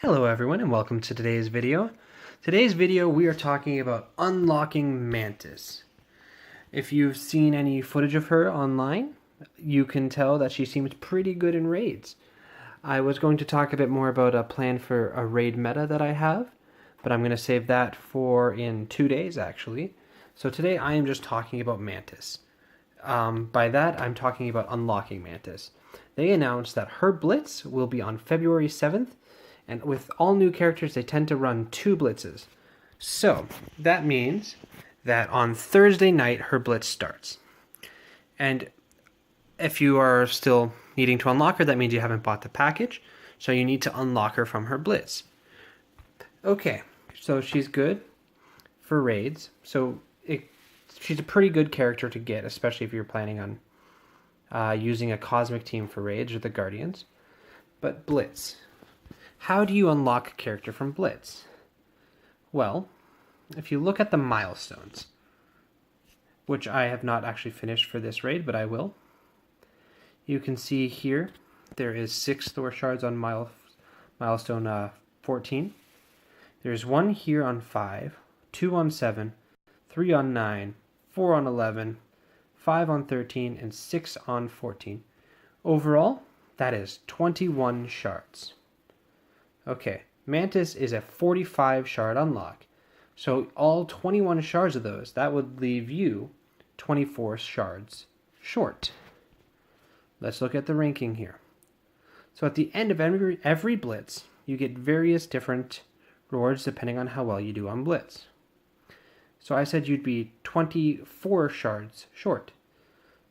Hello everyone and welcome to today's video. Today's video we are talking about unlocking Mantis. If you've seen any footage of her online, you can tell that she seems pretty good in raids. I was going to talk a bit more about a plan for a raid meta that I have, but I'm going to save that for in 2 days actually. So today I am just talking about Mantis. By that I'm talking about unlocking Mantis. They announced that her Blitz will be on February 7th, and with all new characters, they tend to run 2 blitzes. So that means that on Thursday night, her blitz starts. And if you are still needing to unlock her, that means you haven't bought the package. So you need to unlock her from her blitz. Okay, so she's good for raids. So she's a pretty good character to get, especially if you're planning on using a cosmic team for raids or the Guardians. But blitz. How do you unlock a character from Blitz? Well, if you look at the milestones, which I have not actually finished for this raid, but I will, you can see here there is 6 Thor shards on milestone 14. There's 1 here on 5, 2 on 7, 3 on 9, 4 on 11, 5 on 13, and 6 on 14. Overall, that is 21 shards. Okay, Mantis is a 45 shard unlock. So all 21 shards of those, that would leave you 24 shards short. Let's look at the ranking here. So at the end of every blitz, you get various different rewards depending on how well you do on blitz. So I said you'd be 24 shards short.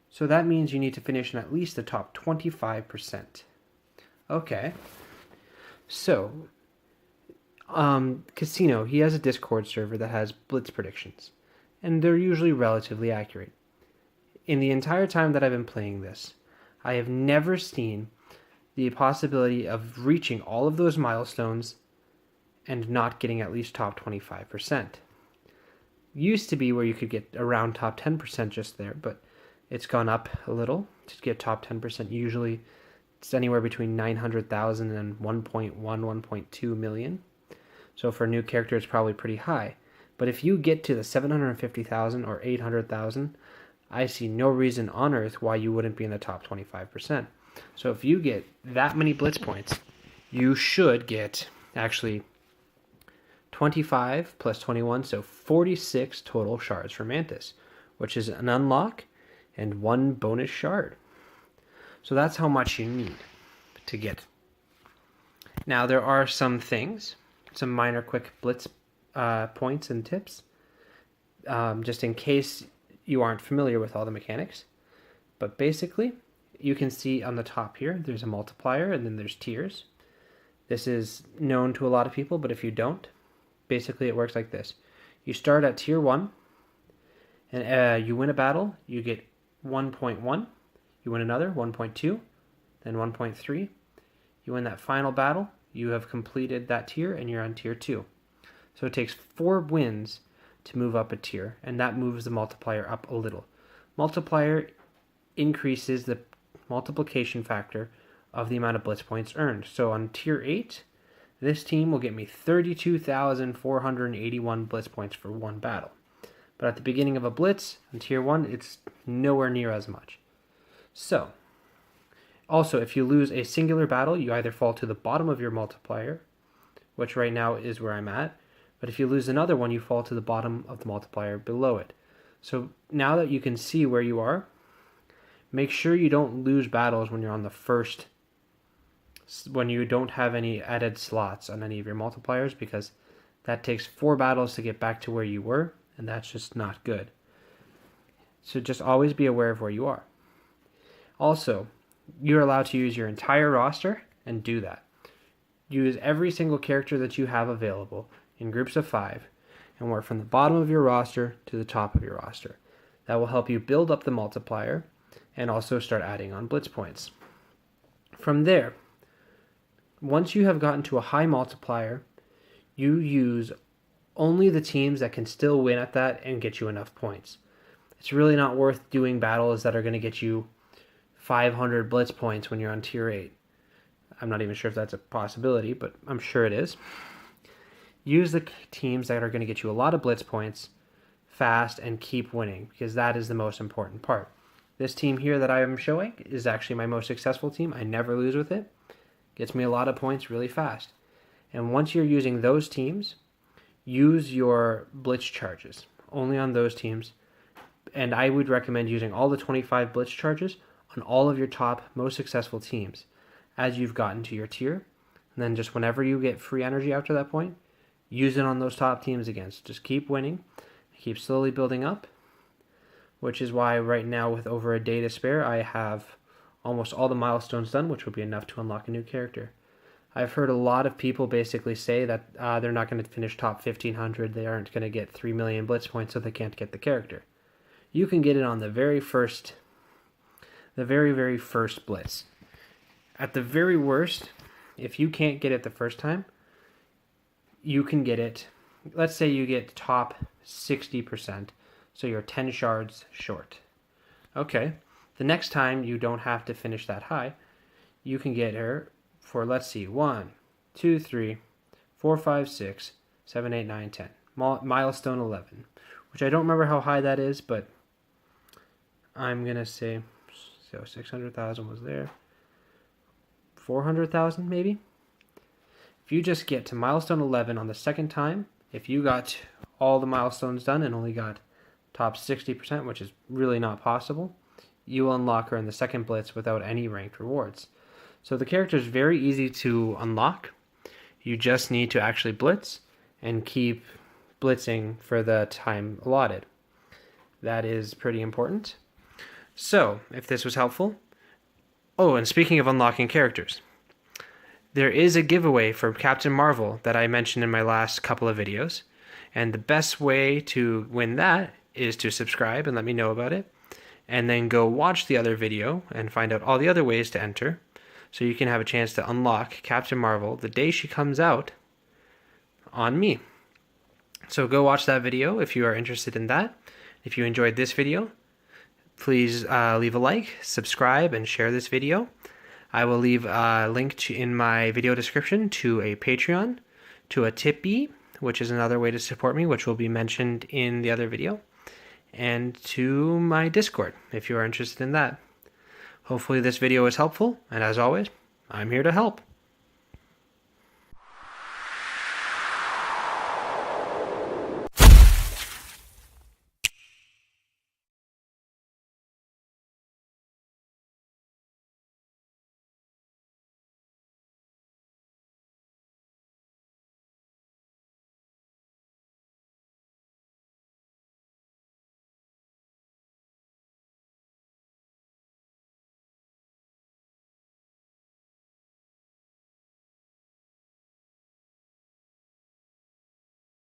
So that means you need to finish in at least the top 25%. Okay. So, Casino, he has a Discord server that has Blitz Predictions, and they're usually relatively accurate. In the entire time that I've been playing this, I have never seen the possibility of reaching all of those milestones and not getting at least top 25%. Used to be where you could get around top 10% just there, but it's gone up a little to get top 10%. Usually it's anywhere between 900,000 and 1.2 million. So for a new character, it's probably pretty high. But if you get to the 750,000 or 800,000, I see no reason on earth why you wouldn't be in the top 25%. So if you get that many blitz points, you should get actually 25 plus 21, so 46 total shards for Mantis, which is an unlock and 1 bonus shard. So that's how much you need to get. Now there are some things, some minor quick blitz points and tips, just in case you aren't familiar with all the mechanics. But basically, you can see on the top here, there's a multiplier and then there's tiers. This is known to a lot of people, but if you don't, basically it works like this. You start at tier 1, and you win a battle, you get 1.1. You win another, 1.2, then 1.3. You win that final battle, you have completed that tier, and you're on tier 2. So it takes 4 wins to move up a tier, and that moves the multiplier up a little. Multiplier increases the multiplication factor of the amount of blitz points earned. So on tier 8, this team will get me 32,481 blitz points for 1 battle. But at the beginning of a blitz, on tier 1, it's nowhere near as much. So, also, if you lose a singular battle, you either fall to the bottom of your multiplier, which right now is where I'm at, but if you lose another one, you fall to the bottom of the multiplier below it. So now that you can see where you are, make sure you don't lose battles when you're on the first, when you don't have any added slots on any of your multipliers, because that takes 4 battles to get back to where you were, and that's just not good. So just always be aware of where you are. Also, you're allowed to use your entire roster and do that. Use every single character that you have available in groups of 5 and work from the bottom of your roster to the top of your roster. That will help you build up the multiplier and also start adding on blitz points. From there, once you have gotten to a high multiplier, you use only the teams that can still win at that and get you enough points. It's really not worth doing battles that are going to get you 500 blitz points when you're on tier 8. I'm not even sure if that's a possibility, but I'm sure it is. Use the teams that are going to get you a lot of blitz points fast and keep winning, because that is the most important part. This team here that I am showing is actually my most successful team. I never lose with it. Gets me a lot of points really fast. And once you're using those teams, use your blitz charges only on those teams. And I would recommend using all the 25 blitz charges on all of your top most successful teams as you've gotten to your tier. And then just whenever you get free energy after that point, use it on those top teams again. So just keep winning, keep slowly building up, which is why right now with over a day to spare, I have almost all the milestones done, which will be enough to unlock a new character. I've heard a lot of people basically say that they're not going to finish top 1500, they aren't going to get 3 million blitz points, so they can't get the character. You can get it on the very very first blitz. At the very worst, if you can't get it the first time, you can get it, let's say you get top 60%, so you're 10 shards short. Okay, the next time you don't have to finish that high, you can get her for, let's see, 1, 2, 3, 4, 5, 6, 7, 8, 9, 10. Milestone 11, which I don't remember how high that is, but I'm going to say, so 600,000 was there. 400,000 maybe? If you just get to milestone 11 on the second time, if you got all the milestones done and only got top 60%, which is really not possible, you will unlock her in the second blitz without any ranked rewards. So the character is very easy to unlock. You just need to actually blitz and keep blitzing for the time allotted. That is pretty important. So, if this was helpful... Oh, and speaking of unlocking characters, there is a giveaway for Captain Marvel that I mentioned in my last couple of videos. And the best way to win that is to subscribe and let me know about it. And then go watch the other video and find out all the other ways to enter, so you can have a chance to unlock Captain Marvel the day she comes out on me. So go watch that video if you are interested in that. If you enjoyed this video, please leave a like, subscribe, and share this video. I will leave a link in my video description to a Patreon, to a tipeee, which is another way to support me, which will be mentioned in the other video, and to my Discord if you are interested in that. Hopefully this video is helpful, and as always, I'm here to help.